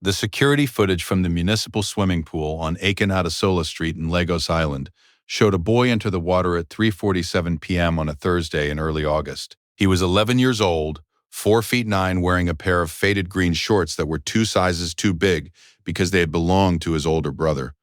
The security footage from the municipal swimming pool on Akin Adesola Street in Lagos Island showed a boy enter the water at 3:47 p.m. on a Thursday in early August. He was 11 years old, 4 feet 9, wearing a pair of faded green shorts that were 2 sizes too big because they had belonged to his older brother.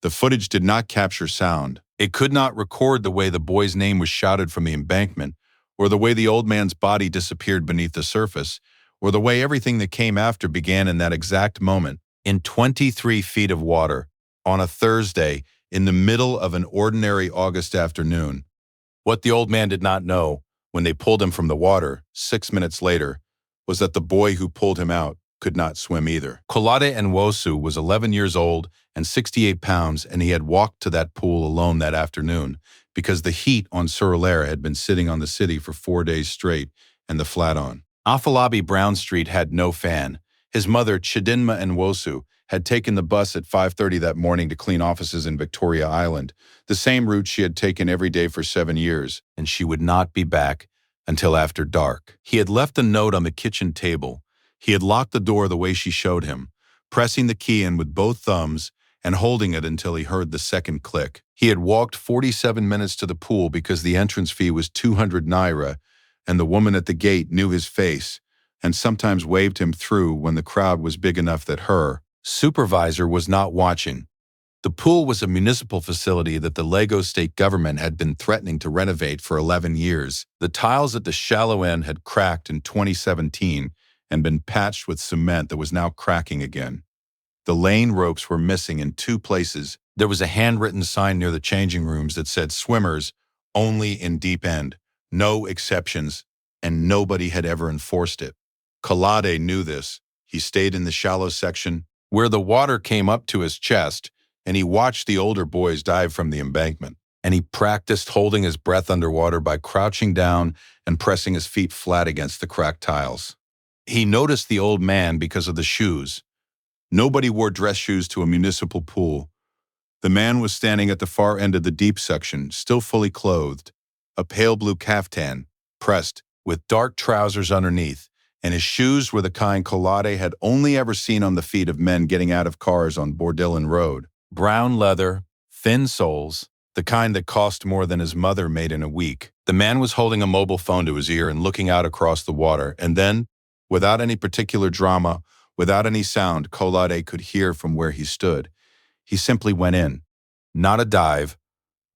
The footage did not capture sound. It could not record the way the boy's name was shouted from the embankment, or the way the old man's body disappeared beneath the surface, or the way everything that came after began in that exact moment, in 23 feet of water, on a Thursday, in the middle of an ordinary August afternoon. What the old man did not know, when they pulled him from the water 6 minutes later, was that the boy who pulled him out could not swim either. Kolade Nwosu was 11 years old and 68 pounds, and he had walked to that pool alone that afternoon because the heat on Surulere had been sitting on the city for 4 days straight and the flat on. Afolabi Brown Street had no fan. His mother, Chidinma Nwosu, had taken the bus at 5:30 that morning to clean offices in Victoria Island, the same route she had taken every day for 7 years, and she would not be back until after dark. He had left a note on the kitchen table. He had locked the door the way she showed him, pressing the key in with both thumbs and holding it until he heard the second click. He had walked 47 minutes to the pool because the entrance fee was 200 naira, and the woman at the gate knew his face and sometimes waved him through when the crowd was big enough that her supervisor was not watching. The pool was a municipal facility that the Lagos state government had been threatening to renovate for 11 years. The tiles at the shallow end had cracked in 2017 and been patched with cement that was now cracking again. The lane ropes were missing in 2 places. There was a handwritten sign near the changing rooms that said "Swimmers, only in deep end, no exceptions," and nobody had ever enforced it. Kolade knew this. He stayed in the shallow section, where the water came up to his chest, and he watched the older boys dive from the embankment. And he practiced holding his breath underwater by crouching down and pressing his feet flat against the cracked tiles. He noticed the old man because of the shoes. Nobody wore dress shoes to a municipal pool. The man was standing at the far end of the deep section, still fully clothed, a pale blue kaftan, pressed, with dark trousers underneath, and his shoes were the kind Kolade had only ever seen on the feet of men getting out of cars on Bordillon Road. Brown leather, thin soles, the kind that cost more than his mother made in a week. The man was holding a mobile phone to his ear and looking out across the water, and then, without any particular drama, without any sound Kolade could hear from where he stood, he simply went in. Not a dive,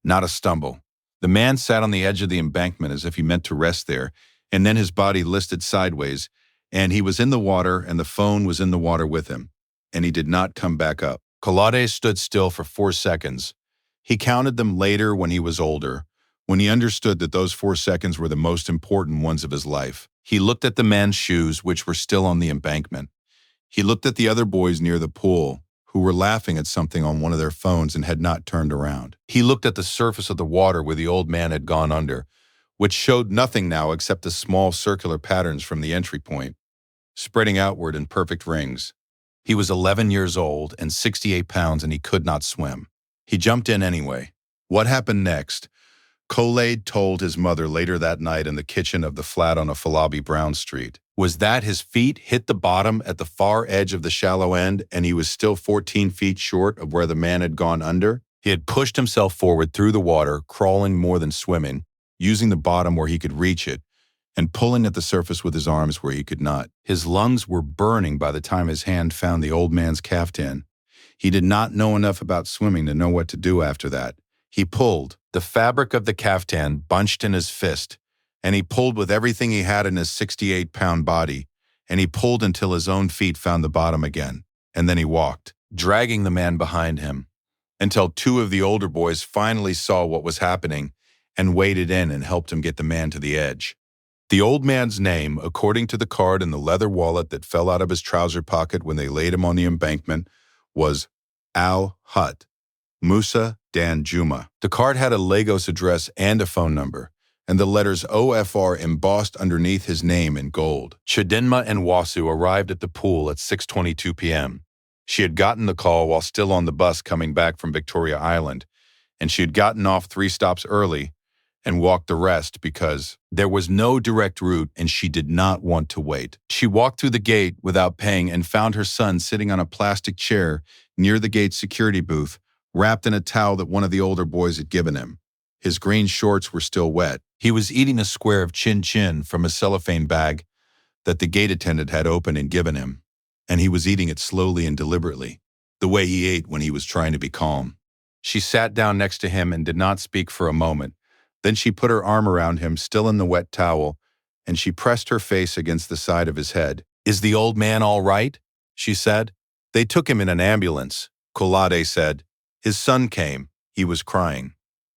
not a stumble. The man sat on the edge of the embankment as if he meant to rest there, and then his body listed sideways, and he was in the water, and the phone was in the water with him, and he did not come back up. Kolade stood still for 4 seconds. He counted them later when he was older, when he understood that those 4 seconds were the most important ones of his life. He looked at the man's shoes, which were still on the embankment. He looked at the other boys near the pool, who were laughing at something on one of their phones and had not turned around. He looked at the surface of the water where the old man had gone under, which showed nothing now except the small circular patterns from the entry point, spreading outward in perfect rings. He was 11 years old and 68 pounds, and he could not swim. He jumped in anyway. What happened next? Kolade told his mother later that night in the kitchen of the flat on Afolabi Brown Street was that his feet hit the bottom at the far edge of the shallow end, and he was still 14 feet short of where the man had gone under. He had pushed himself forward through the water, crawling more than swimming, using the bottom where he could reach it, and pulling at the surface with his arms where he could not. His lungs were burning by the time his hand found the old man's kaftan. He did not know enough about swimming to know what to do after that. He pulled. The fabric of the kaftan bunched in his fist, and he pulled with everything he had in his 68-pound body, and he pulled until his own feet found the bottom again, and then he walked, dragging the man behind him, until 2 of the older boys finally saw what was happening and waded in and helped him get the man to the edge. The old man's name, according to the card in the leather wallet that fell out of his trouser pocket when they laid him on the embankment, was Al Hut, Musa Dan Juma. The card had a Lagos address and a phone number, and the letters OFR embossed underneath his name in gold. Chidinma Nwosu arrived at the pool at 6:22 p.m. She had gotten the call while still on the bus coming back from Victoria Island, and she had gotten off 3 stops early, and walked the rest because there was no direct route and she did not want to wait. She walked through the gate without paying and found her son sitting on a plastic chair near the gate security booth, wrapped in a towel that one of the older boys had given him. His green shorts were still wet. He was eating a square of chin-chin from a cellophane bag that the gate attendant had opened and given him, and he was eating it slowly and deliberately, the way he ate when he was trying to be calm. She sat down next to him and did not speak for a moment. Then she put her arm around him, still in the wet towel, and she pressed her face against the side of his head. "Is the old man all right?" she said. "They took him in an ambulance," Kolade said. "His son came. He was crying."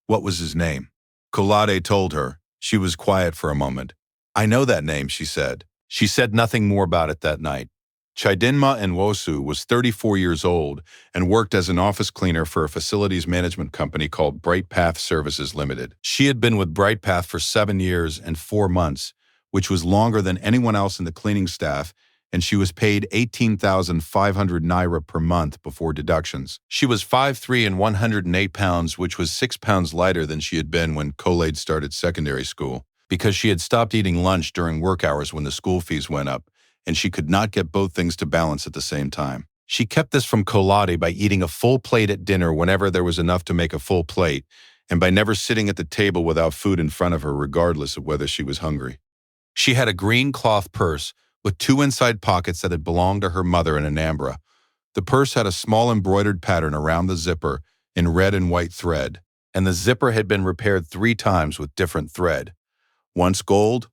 "What was his name?" Kolade told her. She was quiet for a moment. "I know that name," she said. She said nothing more about it that night. Chidinma Nwosu was 34 years old and worked as an office cleaner for a facilities management company called Bright Path Services Limited. She had been with Bright Path for 7 years and 4 months, which was longer than anyone else in the cleaning staff, and she was paid 18,500 naira per month before deductions. She was 5'3" and 108 pounds, which was 6 pounds lighter than she had been when Kolade started secondary school, because she had stopped eating lunch during work hours when the school fees went up, and she could not get both things to balance at the same time. She kept this from Kolade by eating a full plate at dinner whenever there was enough to make a full plate, and by never sitting at the table without food in front of her regardless of whether she was hungry. She had a green cloth purse with 2 inside pockets that had belonged to her mother in Anambra. The purse had a small embroidered pattern around the zipper in red and white thread, and the zipper had been repaired 3 times with different thread. Once gold,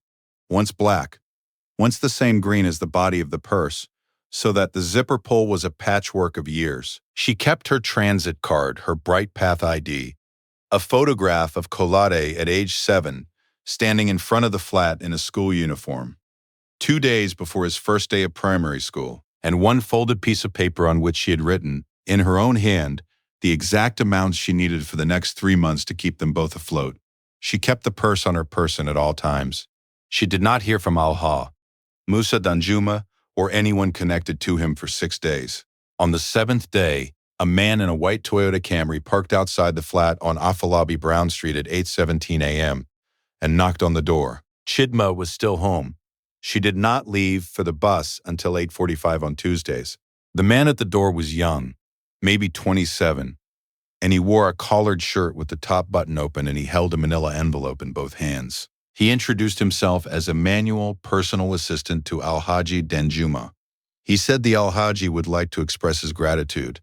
once black, once the same green as the body of the purse, so that the zipper pull was a patchwork of years. She kept her transit card, her Bright Path ID, a photograph of Kolade at age 7, standing in front of the flat in a school uniform, 2 days before his first day of primary school, and one folded piece of paper on which she had written, in her own hand, the exact amounts she needed for the next 3 months to keep them both afloat. She kept the purse on her person at all times. She did not hear from Alha, Musa Danjuma, or anyone connected to him for 6 days. On the 7th day, a man in a white Toyota Camry parked outside the flat on Afalabi Brown Street at 8:17 a.m. and knocked on the door. Chidma was still home. She did not leave for the bus until 8:45 on Tuesdays. The man at the door was young, maybe 27, and he wore a collared shirt with the top button open, and he held a manila envelope in both hands. He introduced himself as a manual personal assistant to Alhaji Danjuma. He said the Alhaji would like to express his gratitude.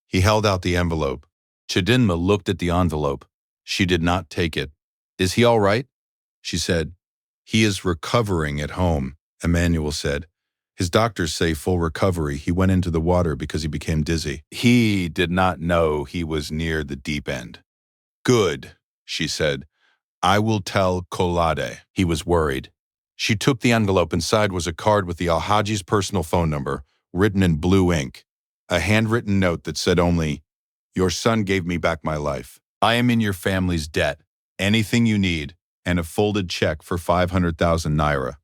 He held out the envelope. Chidinma looked at the envelope. She did not take it. "Is he all right?" she said. "He is recovering at home," Emmanuel said. "His doctors say full recovery. He went into the water because he became dizzy." He did not know he was near the deep end. "Good," she said. "I will tell Kolade." He was worried. She took the envelope. Inside was a card with the Alhaji's personal phone number, written in blue ink. A handwritten note that said only, "Your son gave me back my life. I am in your family's debt. Anything you need," and a folded check for 500,000 naira.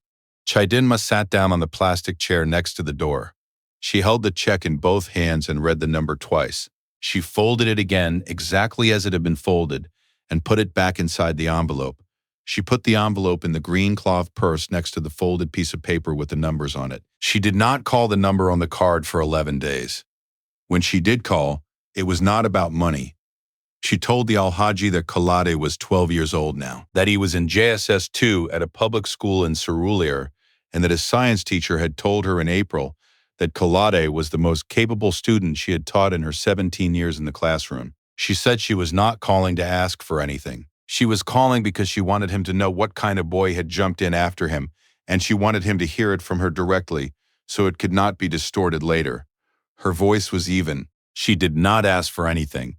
Chidinma sat down on the plastic chair next to the door. She held the check in both hands and read the number twice. She folded it again exactly as it had been folded and put it back inside the envelope. She put the envelope in the green cloth purse next to the folded piece of paper with the numbers on it. She did not call the number on the card for 11 days. When she did call, it was not about money. She told the Alhaji that Kolade was 12 years old now, that he was in JSS 2 at a public school in Cerulear, and that his science teacher had told her in April that Kolade was the most capable student she had taught in her 17 years in the classroom. She said she was not calling to ask for anything. She was calling because she wanted him to know what kind of boy had jumped in after him, and she wanted him to hear it from her directly so it could not be distorted later. Her voice was even. She did not ask for anything.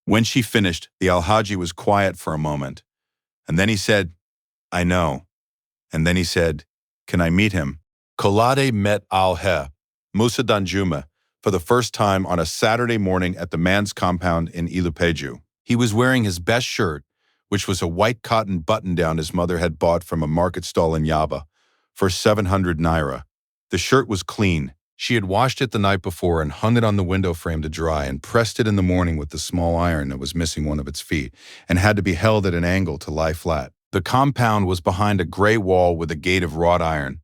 When she finished, the Alhaji was quiet for a moment, and then he said, "I know." And then he said, "Can I meet him?" Kolade met Alha, Musa Danjuma, for the first time on a Saturday morning at the man's compound in Ilupeju. He was wearing his best shirt, which was a white cotton button-down his mother had bought from a market stall in Yaba, for 700 naira. The shirt was clean. She had washed it the night before and hung it on the window frame to dry and pressed it in the morning with the small iron that was missing one of its feet and had to be held at an angle to lie flat. The compound was behind a gray wall with a gate of wrought iron,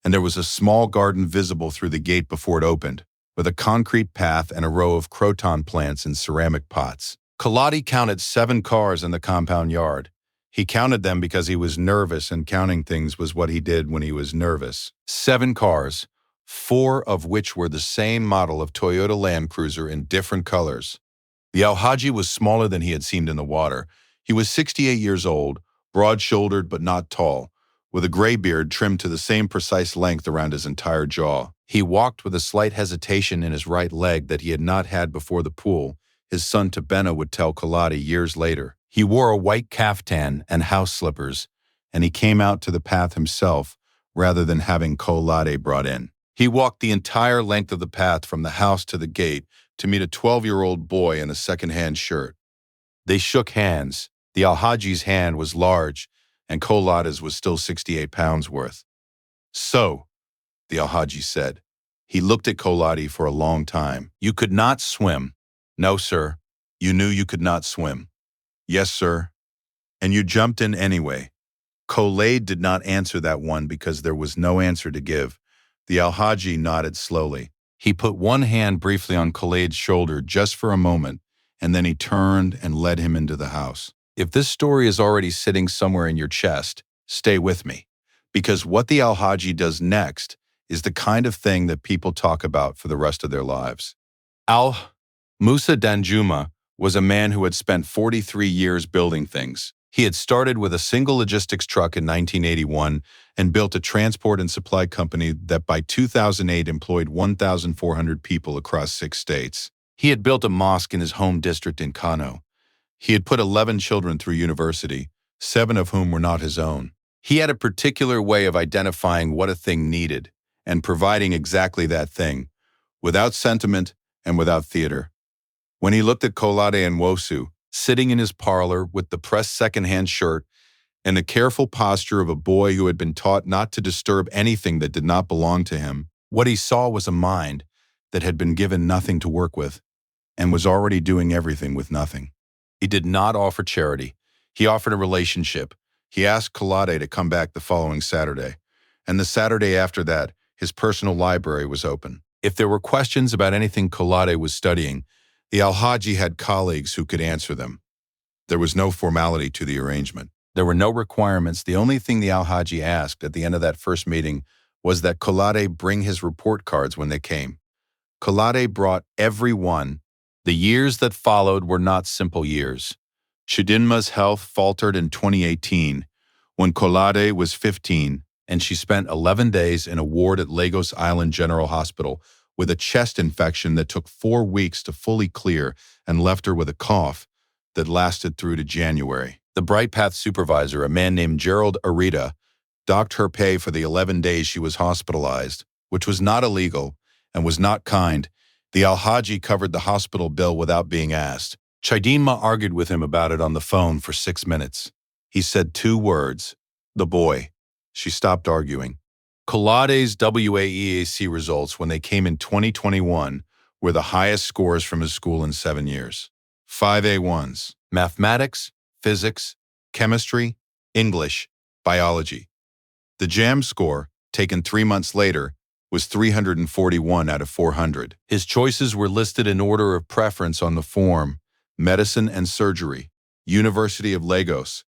and there was a small garden visible through the gate before it opened, with a concrete path and a row of croton plants in ceramic pots. Kolade counted 7 cars in the compound yard. He counted them because he was nervous, and counting things was what he did when he was nervous. 7 cars, 4 of which were the same model of Toyota Land Cruiser in different colors. The Alhaji was smaller than he had seemed in the water. He was 68 years old, broad-shouldered but not tall, with a gray beard trimmed to the same precise length around his entire jaw. He walked with a slight hesitation in his right leg that he had not had before the pool, his son Tabena would tell Kolade years later. He wore a white caftan and house slippers, and he came out to the path himself rather than having Kolade brought in. He walked the entire length of the path from the house to the gate to meet a 12-year-old boy in a second-hand shirt. They shook hands. The Alhaji's hand was large, and Kolade's was still 68 pounds worth. "So," the Alhaji said. He looked at Kolade for a long time. "You could not swim." "No, sir." "You knew you could not swim." "Yes, sir." "And you jumped in anyway." Kolade did not answer that one because there was no answer to give. The Alhaji nodded slowly. He put one hand briefly on Kolade's shoulder just for a moment, and then he turned and led him into the house. If this story is already sitting somewhere in your chest, stay with me, because what the Alhaji does next is the kind of thing that people talk about for the rest of their lives. Musa Danjuma was a man who had spent 43 years building things. He had started with a single logistics truck in 1981 and built a transport and supply company that by 2008 employed 1,400 people across 6 states. He had built a mosque in his home district in Kano. He had put 11 children through university, 7 of whom were not his own. He had a particular way of identifying what a thing needed and providing exactly that thing, without sentiment and without theater. When he looked at Kolade and Wosu, sitting in his parlor with the pressed second-hand shirt and the careful posture of a boy who had been taught not to disturb anything that did not belong to him, what he saw was a mind that had been given nothing to work with and was already doing everything with nothing. He did not offer charity. He offered a relationship. He asked Kolade to come back the following Saturday, and the Saturday after that, his personal library was open. If there were questions about anything Kolade was studying, the Alhaji had colleagues who could answer them. There was no formality to the arrangement. There were no requirements. The only thing the Alhaji asked at the end of that first meeting was that Kolade bring his report cards when they came. Kolade brought every one. The years that followed were not simple years. Chidinma's health faltered in 2018 when Kolade was 15, and she spent 11 days in a ward at Lagos Island General Hospital with a chest infection that took 4 weeks to fully clear and left her with a cough that lasted through to January. The Bright Path supervisor, a man named Gerald Arita, docked her pay for the 11 days she was hospitalized, which was not illegal and was not kind. The Alhaji covered the hospital bill without being asked. Chidinma argued with him about it on the phone for 6 minutes. He said 2 words, "The boy." She stopped arguing. Kolade's WAEAC results when they came in 2021 were the highest scores from his school in 7 years. 5 A1s, mathematics, physics, chemistry, English, biology. The JAM score, taken 3 months later, was 341 out of 400. His choices were listed in order of preference on the form: medicine and surgery, University of Lagos;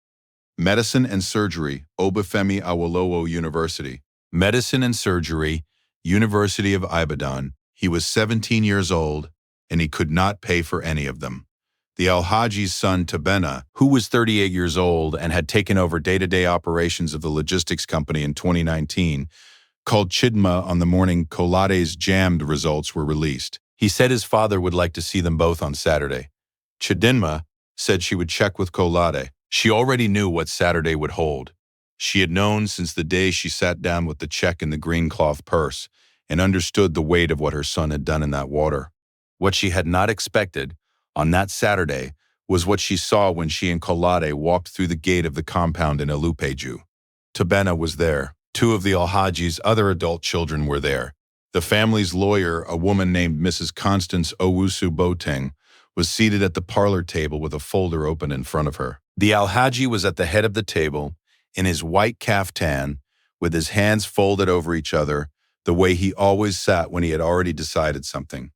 medicine and surgery, Obafemi Awolowo University; medicine and surgery, University of Ibadan. He was 17 years old, and he could not pay for any of them. The Alhaji's son Tabena, who was 38 years old and had taken over day-to-day operations of the logistics company in 2019, called Chidinma on the morning Kolade's jammed results were released. He said his father would like to see them both on Saturday. Chidinma said she would check with Kolade. She already knew what Saturday would hold. She had known since the day she sat down with the check in the green cloth purse and understood the weight of what her son had done in that water. What she had not expected on that Saturday was what she saw when she and Kolade walked through the gate of the compound in Ilupeju. Tabena was there. 2 of the Alhaji's other adult children were there. The family's lawyer, a woman named Mrs. Constance Owusu Boateng, was seated at the parlor table with a folder open in front of her. The Alhaji was at the head of the table, in his white caftan, with his hands folded over each other, the way he always sat when he had already decided something.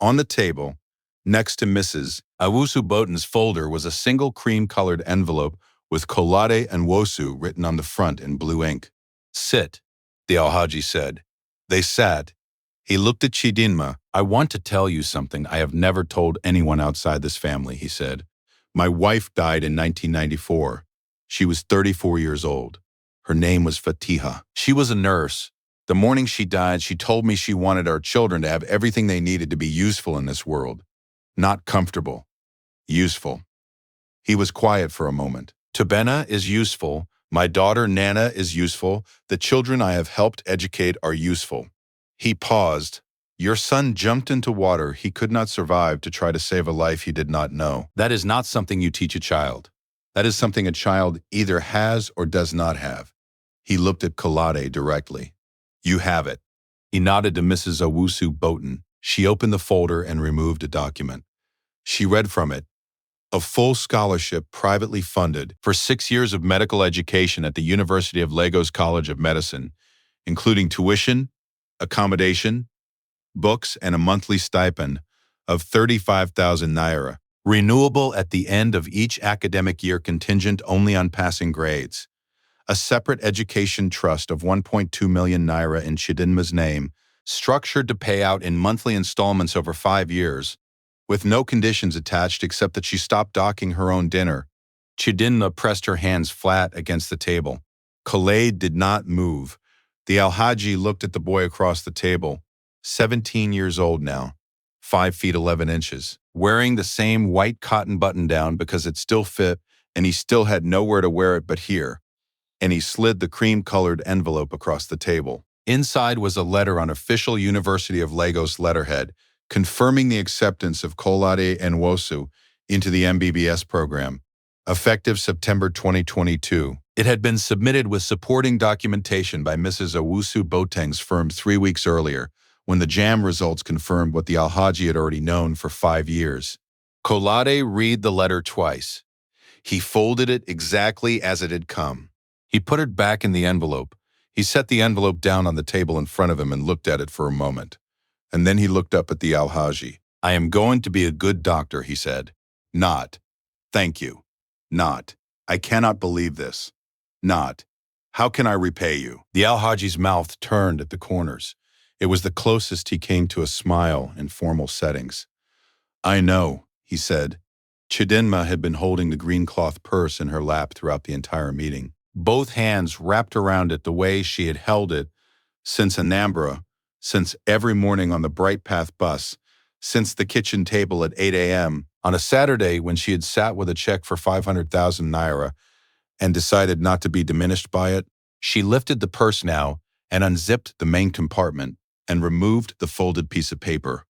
On the table, next to Mrs. Owusu Boaten's folder, was a single cream-colored envelope with Kolade and Wosu written on the front in blue ink. "Sit," the Alhaji said. They sat. He looked at Chidinma. "I want to tell you something I have never told anyone outside this family," he said. "My wife died in 1994. She was 34 years old. Her name was Fatiha. She was a nurse. The morning she died, she told me she wanted our children to have everything they needed to be useful in this world. Not comfortable. Useful." He was quiet for a moment. "Tubena is useful. My daughter Nana is useful. The children I have helped educate are useful." He paused. "Your son jumped into water he could not survive to try to save a life he did not know. That is not something you teach a child. That is something a child either has or does not have." He looked at Kolade directly. "You have it." He nodded to Mrs. Owusu Boaten. She opened the folder and removed a document. She read from it. "A full scholarship privately funded for 6 years of medical education at the University of Lagos College of Medicine, including tuition, accommodation, books, and a monthly stipend of 35,000 naira, renewable at the end of each academic year contingent only on passing grades. A separate education trust of 1.2 million naira in Chidinma's name, structured to pay out in monthly installments over 5 years, with no conditions attached except that she stop docking her own dinner." Chidinma pressed her hands flat against the table. Khaled did not move. The Alhaji looked at the boy across the table, 17 years old now, 5 feet 11 inches, wearing the same white cotton button-down because it still fit and he still had nowhere to wear it but here, and he slid the cream-colored envelope across the table. Inside was a letter on official University of Lagos letterhead, confirming the acceptance of Kolade and Wosu into the MBBS program, effective September 2022. It had been submitted with supporting documentation by Mrs. Owusu Boateng's firm 3 weeks earlier, when the JAM results confirmed what the Alhaji had already known for 5 years. Kolade read the letter twice. He folded it exactly as it had come. He put it back in the envelope. He set the envelope down on the table in front of him and looked at it for a moment. And then he looked up at the Alhaji. "I am going to be a good doctor," he said. "Not. Thank you. Not. I cannot believe this. Not. How can I repay you?" The Alhaji's mouth turned at the corners. It was the closest he came to a smile in formal settings. "I know," he said. Chidinma had been holding the green cloth purse in her lap throughout the entire meeting, both hands wrapped around it the way she had held it since Anambra, since every morning on the Bright Path bus, since the kitchen table at 8 a.m. on a Saturday when she had sat with a check for 500,000 naira and decided not to be diminished by it. She lifted the purse now and unzipped the main compartment and removed the folded piece of paper,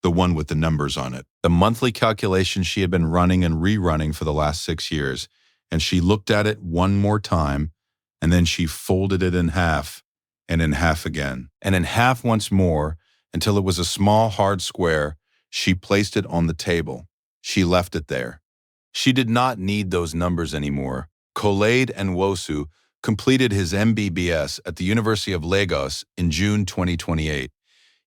the one with the numbers on it, the monthly calculation she had been running and rerunning for the last 6 years, and she looked at it one more time, and then she folded it in half, and in half again, and in half once more, until it was a small hard square. She placed it on the table. She left it there. She did not need those numbers anymore. Kolade and Wosu completed his MBBS at the University of Lagos in June 2028.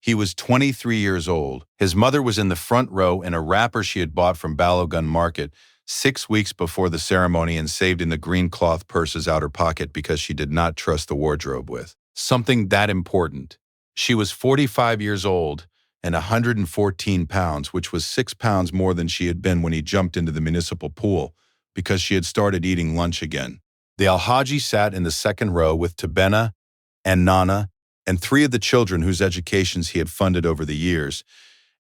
He was 23 years old. His mother was in the front row in a wrapper she had bought from Balogun Market 6 weeks before the ceremony and saved in the green cloth purse's outer pocket because she did not trust the wardrobe with something that important. She was 45 years old and 114 pounds, which was 6 pounds more than she had been when he jumped into the municipal pool, because she had started eating lunch again. The Alhaji sat in the second row with Tubena and Nana and 3 of the children whose educations he had funded over the years,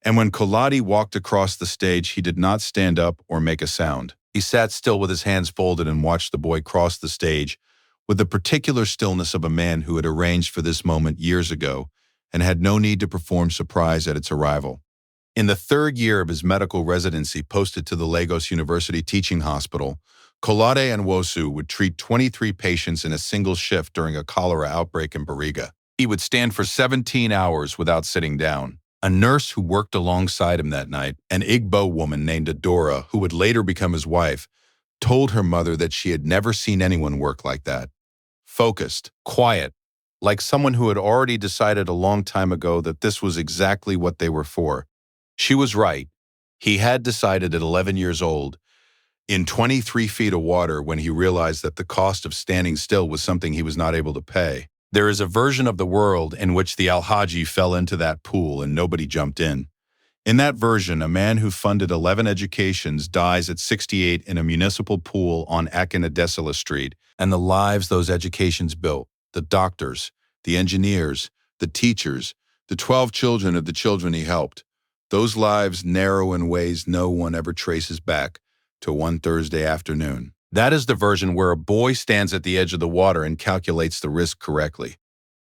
and when Kolade walked across the stage, he did not stand up or make a sound. He sat still with his hands folded and watched the boy cross the stage with the particular stillness of a man who had arranged for this moment years ago and had no need to perform surprise at its arrival. In the 3rd year of his medical residency posted to the Lagos University Teaching Hospital, Kolade and Wosu would treat 23 patients in a single shift during a cholera outbreak in Bariga. He would stand for 17 hours without sitting down. A nurse who worked alongside him that night, an Igbo woman named Adora, who would later become his wife, told her mother that she had never seen anyone work like that. Focused, quiet, like someone who had already decided a long time ago that this was exactly what they were for. She was right. He had decided at 11 years old, in 23 feet of water, when he realized that the cost of standing still was something he was not able to pay. There is a version of the world in which the Al-Haji fell into that pool and nobody jumped in. In that version, a man who funded 11 educations dies at 68 in a municipal pool on Akinadesala Street, and the lives those educations built, the doctors, the engineers, the teachers, the 12 children of the children he helped, those lives narrow in ways no one ever traces back to one Thursday afternoon. That is the version where a boy stands at the edge of the water and calculates the risk correctly.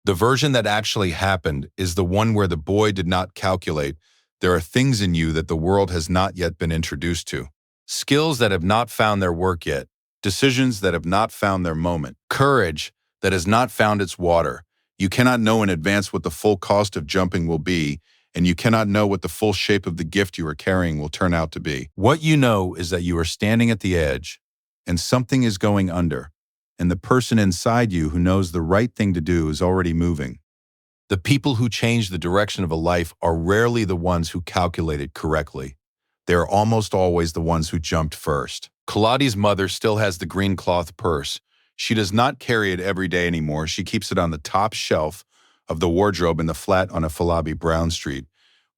The version that actually happened is the one where the boy did not calculate. There are things in you that the world has not yet been introduced to, skills that have not found their work yet, decisions that have not found their moment, courage that has not found its water. You cannot know in advance what the full cost of jumping will be, and you cannot know what the full shape of the gift you are carrying will turn out to be. What you know is that you are standing at the edge, and something is going under, and the person inside you who knows the right thing to do is already moving. The people who change the direction of a life are rarely the ones who calculated correctly. They are almost always the ones who jumped first. Kaladi's mother still has the green cloth purse. She does not carry it every day anymore. She keeps it on the top shelf of the wardrobe in the flat on Afalabi Brown Street,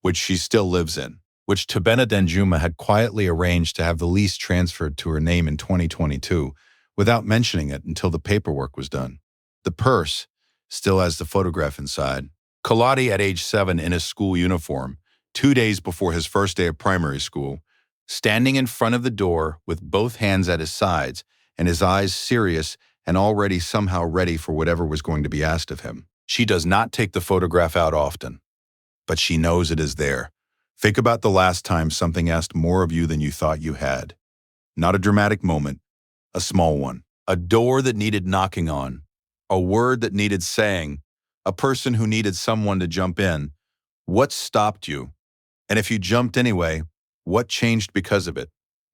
which she still lives in, which Tabena Denjuma had quietly arranged to have the lease transferred to her name in 2022 without mentioning it until the paperwork was done. The purse still has the photograph inside. Kaladi at age 7 in his school uniform, 2 days before his first day of primary school, standing in front of the door with both hands at his sides and his eyes serious and already somehow ready for whatever was going to be asked of him. She does not take the photograph out often, but she knows it is there. Think about the last time something asked more of you than you thought you had. Not a dramatic moment, a small one. A door that needed knocking on, a word that needed saying, a person who needed someone to jump in. What stopped you? And if you jumped anyway, what changed because of it?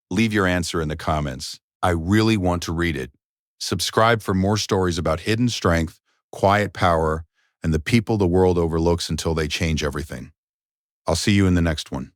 Leave your answer in the comments. I really want to read it. Subscribe for more stories about hidden strength, quiet power, and the people the world overlooks until they change everything. I'll see you in the next one.